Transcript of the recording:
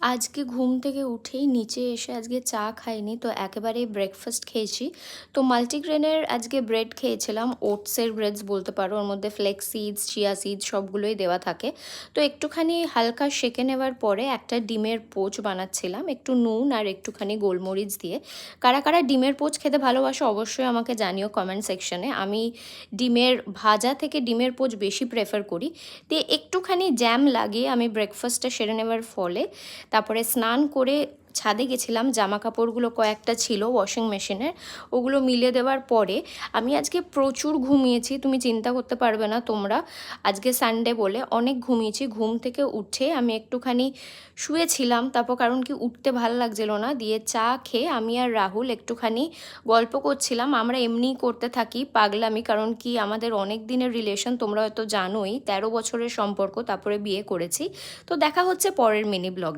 আজকে ঘুম থেকে উঠেই নিচে এসে আজকে চা খাইনি, তো একেবারেই ব্রেকফাস্ট খেয়েছি। তো মাল্টিগ্রেনের আজকে ব্রেড খেয়েছিলাম, ওটসের ব্রেডস বলতে পারো। ওর মধ্যে ফ্লেক্স সিডস, চিয়া সিডস সবগুলোই দেওয়া থাকে। তো একটুখানি হালকা সেঁকে নেওয়ার পরে একটা ডিমের পোচ বানাচ্ছিলাম, একটু নুন আর একটুখানি গোলমরিচ দিয়ে। কারা কারা ডিমের পোচ খেতে ভালোবাসো অবশ্যই আমাকে জানিও কমেন্ট সেকশনে। আমি ডিমের ভাজা থেকে ডিমের পোচ বেশি প্রেফার করি। দিয়ে একটুখানি জ্যাম লাগিয়ে আমি ব্রেকফাস্টটা সেরে নেওয়ার ফলে তারপরে স্নান করে ছাদে গেছিলাম, জামা কাপড়গুলো কয়েকটা ছিল ওয়াশিং মেশিনের, ওগুলো মিলে দেওয়ার পরে আমি আজকে প্রচুর ঘুমিয়েছি, তুমি চিন্তা করতে পারবে না তোমরা। আজকে সানডে বলে অনেক ঘুমিয়েছি। ঘুম থেকে উঠে আমি একটুখানি শুয়েছিলাম, তারপর কারণ কি উঠতে ভালো লাগছিল না, দিয়ে চা খেয়ে আমি আর রাহুল একটুখানি গল্প করছিলাম। আমরা এমনিই করতে থাকি পাগলামি, কারণ কি আমাদের অনেক দিনের রিলেশন, তোমরা হয়তো জানোই, 13 বছরের সম্পর্ক, তারপরে বিয়ে করেছি। তো দেখা হচ্ছে পরের মিনি ব্লগ।